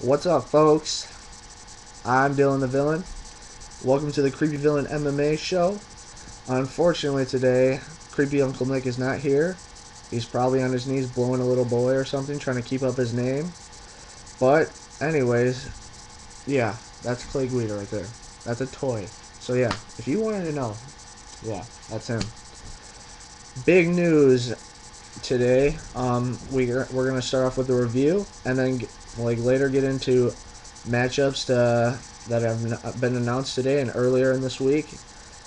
What's up, folks? I'm Dylan the Villain. Welcome to the Creepy Villian MMA show. Unfortunately, today, Creepy Uncle Nick is not here. He's probably on his knees blowing a little boy or something, trying to keep up his name. But, anyways, yeah, that's Clay Guida right there. That's a toy. So, yeah, if you wanted to know, yeah, that's him. Big news today. We're gonna start off with the review, and then later get into matchups that have been announced today and earlier in this week.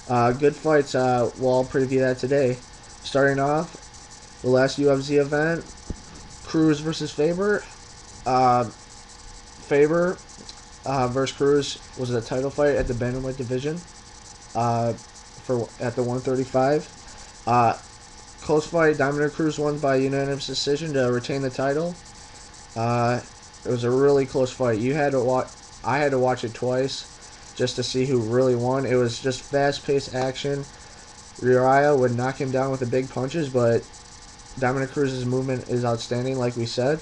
Good fights. We'll preview that today. Starting off, the last UFC event, Cruz versus Faber. Faber versus Cruz was a title fight at the bantamweight division. For at the 135. Close fight. Dominic Cruz won by unanimous decision to retain the title. It was a really close fight. I had to watch it twice just to see who really won. It was just fast-paced action. Uriah would knock him down with the big punches, but Dominic Cruz's movement is outstanding, like we said,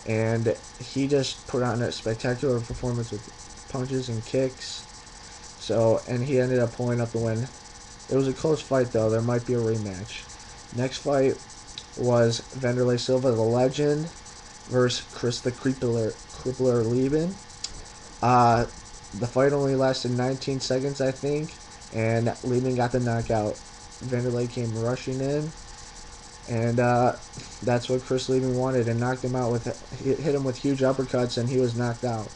and he just put on a spectacular performance with punches and kicks. So, and he ended up pulling up the win. It was a close fight, though. There might be a rematch. Next fight was Vanderlei Silva, the legend, versus Chris the Crippler Lieben. The fight only lasted 19 seconds, I think, and Lieben got the knockout. Vanderlei came rushing in, and that's what Chris Lieben wanted, and knocked him out hit him with huge uppercuts, and he was knocked out.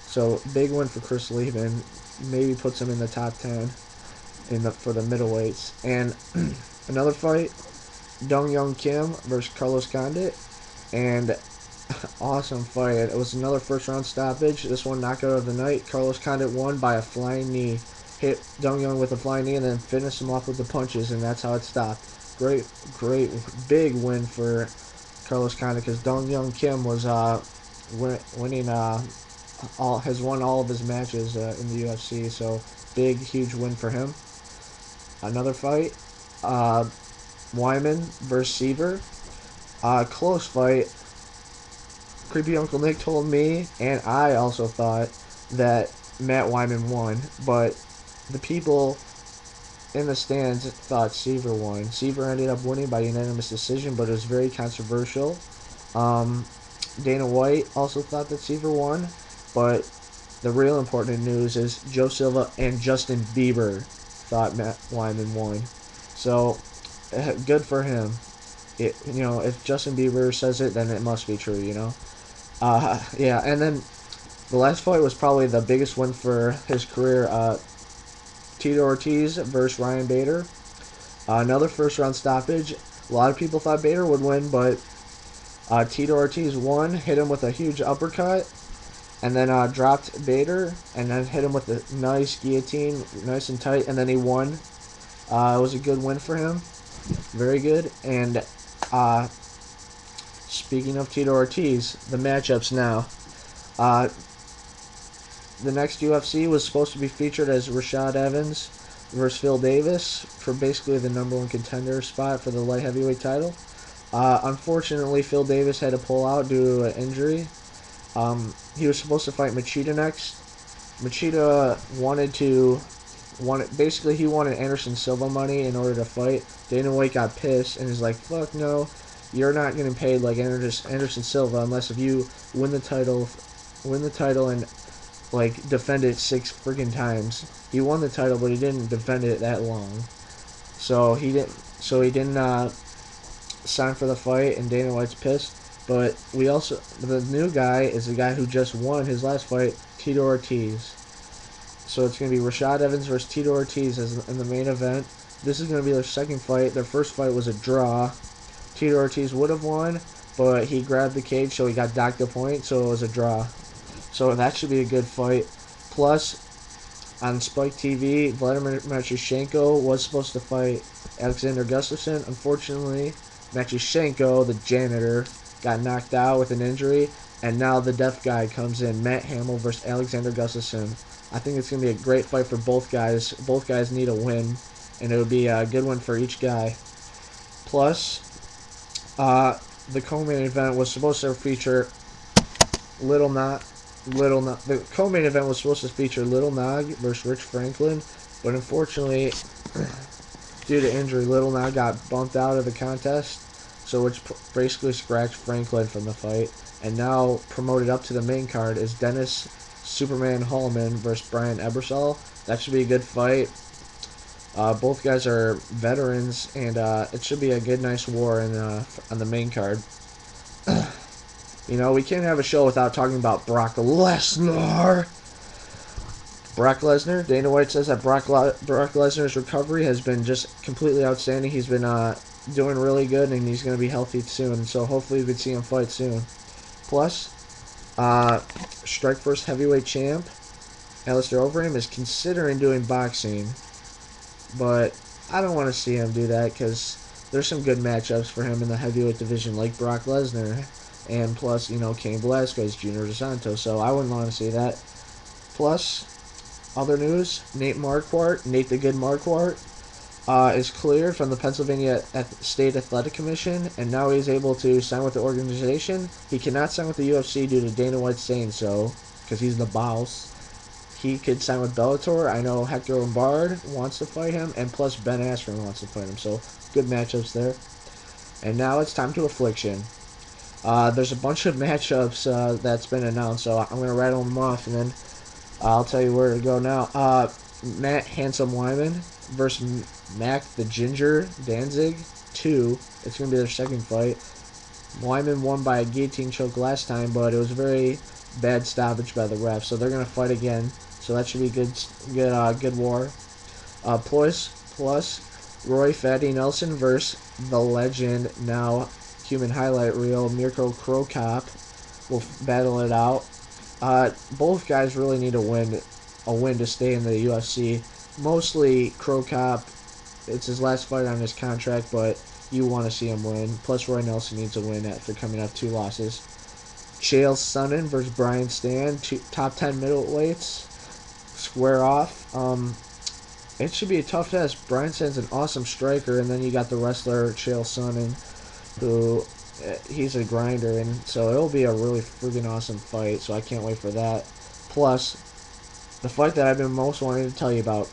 So big win for Chris Lieben. Maybe puts him in the top 10 for the middleweights. And another fight, Dong Young Kim versus Carlos Condit, and awesome fight. It was another first round stoppage. This one knockout of the night. Carlos Condit won by a flying knee. Hit Dong Young with a flying knee and then finished him off with the punches, and that's how it stopped. Great, big win for Carlos Condit because Dong Young Kim was winning has won all of his matches in the UFC. So big, huge win for him. Another fight, Wyman versus Seaver. Close fight. Creepy Uncle Nick told me, and I also thought, that Matt Wyman won, but the people in the stands thought Seaver won. Seaver ended up winning by unanimous decision, but it was very controversial. Dana White also thought that Seaver won, but the real important news is Joe Silva and Justin Bieber thought Matt Wyman won. So, good for him. If Justin Bieber says it, then it must be true, Yeah, and then the last fight was probably the biggest win for his career. Tito Ortiz versus Ryan Bader. Another first-round stoppage. A lot of people thought Bader would win, but Tito Ortiz won, hit him with a huge uppercut, and then dropped Bader, and then hit him with a nice guillotine, nice and tight, and then he won. It was a good win for him. Very good. And speaking of Tito Ortiz, the matchups now. The next UFC was supposed to be featured as Rashad Evans versus Phil Davis for basically the #1 contender spot for the light heavyweight title. Unfortunately, Phil Davis had to pull out due to an injury. He was supposed to fight Machida next. Machida basically he wanted Anderson Silva money in order to fight. Dana White got pissed and is like, fuck no, you're not getting paid like Anderson Silva unless if you win the title and defend it 6 freaking times. He won the title, but he didn't defend it that long. So he didn't sign for the fight, and Dana White's pissed. But the new guy is the guy who just won his last fight, Tito Ortiz. So it's going to be Rashad Evans versus Tito Ortiz in the main event. This is going to be their second fight. Their first fight was a draw. Tito Ortiz would have won, but he grabbed the cage, so he got docked a point, so it was a draw. So that should be a good fight. Plus, on Spike TV, Vladimir Matyushenko was supposed to fight Alexander Gustafsson. Unfortunately, Matyushenko, the janitor, got knocked out with an injury, and now the deaf guy comes in, Matt Hamill versus Alexander Gustafsson. I think it's going to be a great fight for both guys. Both guys need a win, and it would be a good one for each guy. Plus, the co-main event was supposed to feature Little Knot The co-main event was supposed to feature Little Nog versus Rich Franklin, but unfortunately, due to injury, Little Nog got bumped out of the contest, so which basically scratched Franklin from the fight. And now promoted up to the main card is Dennis Superman Hallman versus Brian Ebersol. That should be a good fight. Both guys are veterans, and it should be a good, nice war on the main card. You know, we can't have a show without talking about Brock Lesnar. Brock Lesnar. Dana White says that Brock Lesnar's recovery has been just completely outstanding. He's been doing really good, and he's going to be healthy soon. So hopefully we can see him fight soon. Plus, Strikeforce heavyweight champ Alistair Overeem is considering doing boxing, but I don't want to see him do that because there's some good matchups for him in the heavyweight division, like Brock Lesnar, and plus, you know, Cain Velasquez, Junior Dos Santos. So I wouldn't want to see that. Plus, other news: Nate the Good Marquardt, is cleared from the Pennsylvania State Athletic Commission, and now he's able to sign with the organization. He cannot sign with the UFC due to Dana White saying so, because he's the boss. He could sign with Bellator. I know Hector Lombard wants to fight him, and plus Ben Askren wants to fight him. So good matchups there. And now it's time to Affliction. There's a bunch of matchups that's been announced, so I'm going to rattle them off, and then I'll tell you where to go now. Matt Handsome Wyman versus Mac the Ginger Danzig 2. It's going to be their second fight. Wyman won by a guillotine choke last time, but it was a very bad stoppage by the ref, so they're going to fight again. So that should be good war. Plus, Roy Fatty Nelson versus the legend, now human highlight reel, Mirko Cro Cop will battle it out. Both guys really need a win to stay in the UFC. Mostly Cro Cop, it's his last fight on his contract, but you want to see him win. Plus, Roy Nelson needs a win after coming off 2 losses. Chael Sonnen versus Brian Stann, top 10 middleweights, square off. It should be a tough test. Brian Stann's an awesome striker, and then you got the wrestler Chael Sonnen, who he's a grinder, and so it'll be a really freaking awesome fight. So I can't wait for that. Plus, the fight that I've been most wanting to tell you about,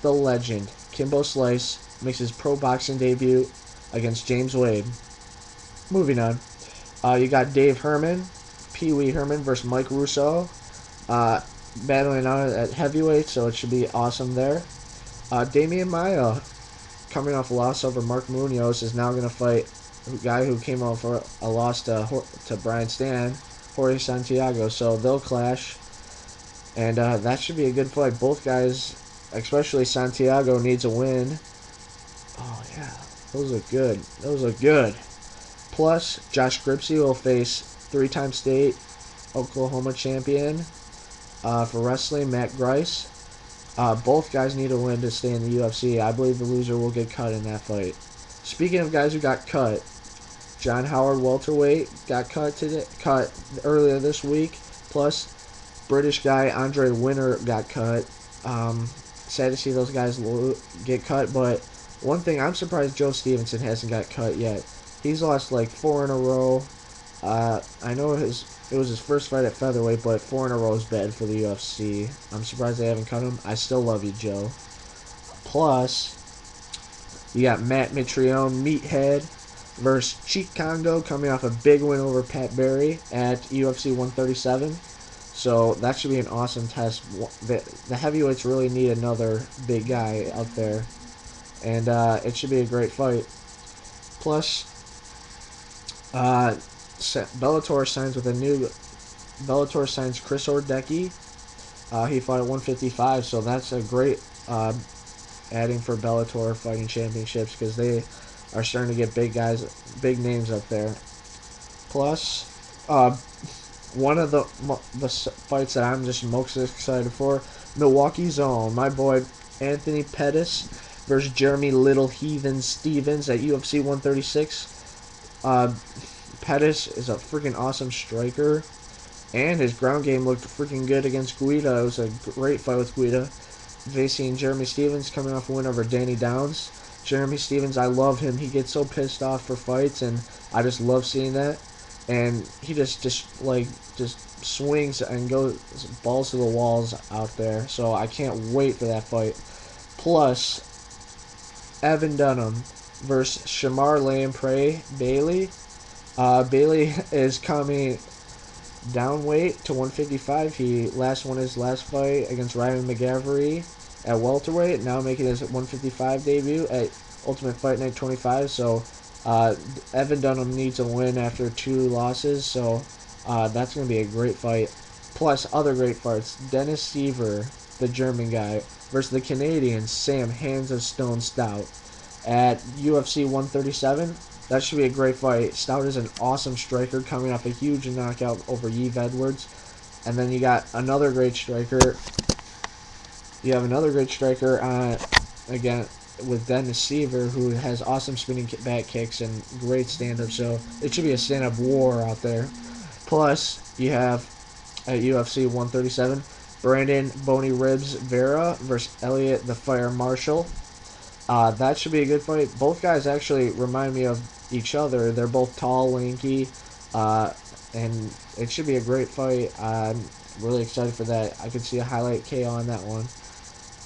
the legend Kimbo Slice makes his pro boxing debut against James Wade. Moving on, you got Dave Herman, Pee Wee Herman versus Mike Russo, battling out at heavyweight, so it should be awesome there. Damian Maia, coming off a loss over Mark Munoz, is now going to fight a guy who came off a loss to Brian Stann, Jorge Santiago, so they'll clash, and that should be a good fight. Both guys, especially Santiago, needs a win. Oh yeah, those look good. Those look good. Plus, Josh Gripsy will face 3-time state Oklahoma champion for wrestling, Matt Grice. Both guys need a win to stay in the UFC. I believe the loser will get cut in that fight. Speaking of guys who got cut, John Howard welterweight got cut earlier this week. Plus, British guy Andre Winter got cut. Sad to see those guys get cut, but one thing, I'm surprised Joe Stevenson hasn't got cut yet. He's lost like 4 in a row. I know it was his first fight at featherweight, but 4 in a row is bad for the UFC. I'm surprised they haven't cut him. I still love you, Joe. Plus, you got Matt Mitrione, Meathead, versus Cheek Congo, coming off a big win over Pat Barry at UFC 137. So that should be an awesome test. The heavyweights really need another big guy out there, and it should be a great fight. Plus, Bellator signs Chris Ordecki. He fought at 155, so that's a great adding for Bellator fighting championships, because they are starting to get big names up there. Plus, one of the fights that I'm just most excited for, Milwaukee's own, my boy Anthony Pettis versus Jeremy Little Heathen Stevens at UFC 136. Pettis is a freaking awesome striker, and his ground game looked freaking good against Guida. It was a great fight with Guida. Facing Jeremy Stevens, coming off a win over Danny Downs. Jeremy Stevens, I love him. He gets so pissed off for fights, and I just love seeing that. and he just swings and goes balls to the walls out there. So I can't wait for that fight. Plus, Evan Dunham versus Shamar Lamprey Bailey. Bailey is coming down weight to 155. He won his last fight against Ryan McGavery at welterweight. Now making his 155 debut at Ultimate Fight Night 25. So Evan Dunham needs a win after 2 losses. So that's going to be a great fight. Plus other great fights. Dennis Seaver, the German guy, versus the Canadian Sam Hands of Stone Stout at UFC 137. That should be a great fight. Stout is an awesome striker coming off a huge knockout over Yves Edwards. And then you got another great striker. You have another great striker again with Dennis Seaver, who has awesome spinning back kicks and great stand-up. So it should be a stand-up war out there. Plus, you have at UFC 137, Brandon Bony Ribs Vera versus Elliot the Fire Marshall. That should be a good fight. Both guys actually remind me of each other. They're both tall, lanky, and it should be a great fight. I'm really excited for that. I could see a highlight KO on that one.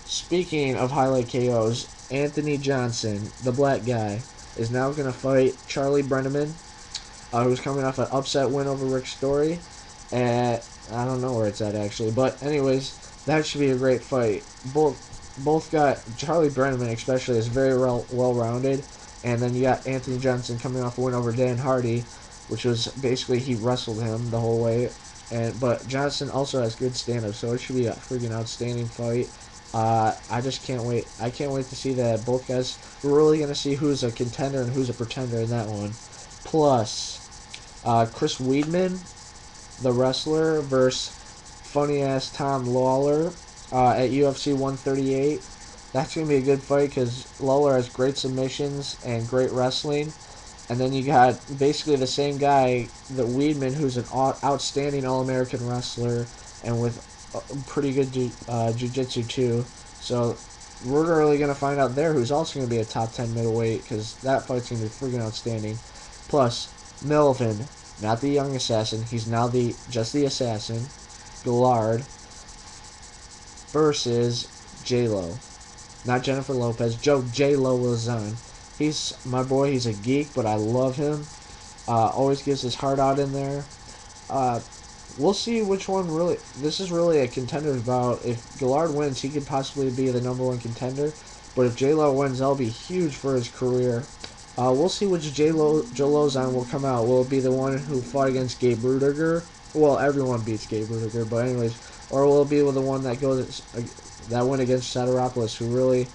Speaking of highlight KOs, Anthony Johnson, the black guy, is now going to fight Charlie Brenneman, who's coming off an upset win over Rick Story. At, I don't know where it's at actually, but anyways, that should be a great fight. Both got Charlie Brenneman especially is very well-rounded, and then you got Anthony Johnson coming off a win over Dan Hardy, which was basically he wrestled him the whole way. But Johnson also has good stand-up, so it should be a freaking outstanding fight. I just can't wait. I can't wait to see that. Both guys, we're really gonna see who's a contender and who's a pretender in that one. Plus, Chris Weidman, the wrestler, versus funny-ass Tom Lawler at UFC 138. That's going to be a good fight because Lawler has great submissions and great wrestling. And then you got basically the same guy, the Weidman, who's an outstanding All-American wrestler and with pretty good jiu-jitsu too. So we're really going to find out there who's also going to be a top 10 middleweight because that fight's going to be freaking outstanding. Plus, Melvin, not the young assassin, he's now just the assassin, Gillard, versus J-Lo. Not Jennifer Lopez, J-Lo Lozon. He's my boy, he's a geek, but I love him. Always gives his heart out in there. We'll see which one really... This is really a contender's bout. If Gillard wins, he could possibly be the #1 contender. But if J-Lo wins, that'll be huge for his career. We'll see which Joe Lozon will come out. Will it be the one who fought against Gabe Rudiger? Well, everyone beats Gabe Rudiger, but anyways. Or will it be with the one that went against Soteropoulos, who really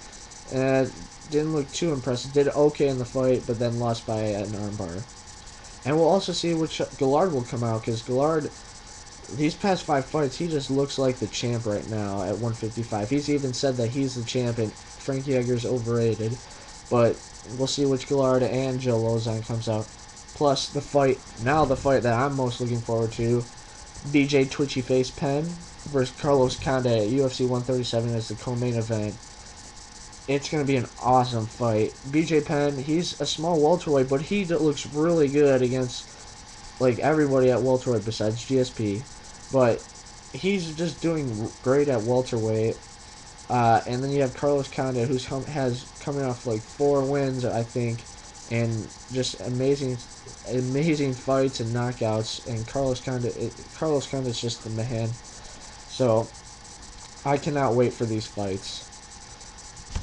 didn't look too impressive. Did okay in the fight, but then lost by an armbar. And we'll also see which Gillard will come out, because Gillard, these past 5 fights, he just looks like the champ right now at 155. He's even said that he's the champ and Frankie Edgar's overrated. But we'll see which Gillard and Joe Lozon comes out. Plus, the fight that I'm most looking forward to, BJ Twitchy Face Penn versus Carlos Condit at UFC 137 as the co-main event. It's going to be an awesome fight. BJ Penn, he's a small welterweight, but he looks really good against like everybody at welterweight besides GSP. But he's just doing great at welterweight. And then you have Carlos Condit, who's coming off like 4 wins, I think, and just amazing fights and knockouts. And Carlos Condit's just the man. So I cannot wait for these fights.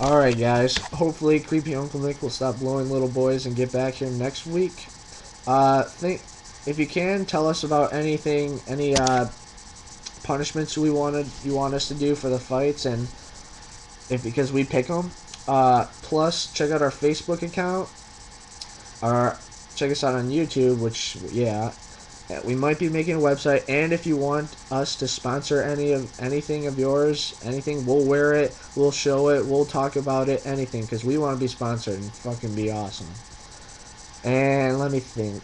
Alright guys, hopefully Creepy Uncle Nick will stop blowing little boys and get back here next week. If you can, tell us about any punishments you want us to do for the fights, and because we pick them. Plus, check out our Facebook account, or check us out on YouTube, which, yeah, we might be making a website. And if you want us to sponsor anything of yours, we'll wear it, we'll show it, we'll talk about it, anything, because we want to be sponsored and fucking be awesome. And let me think.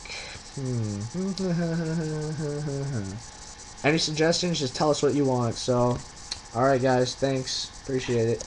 Any suggestions? Just tell us what you want. So, alright guys, thanks, appreciate it.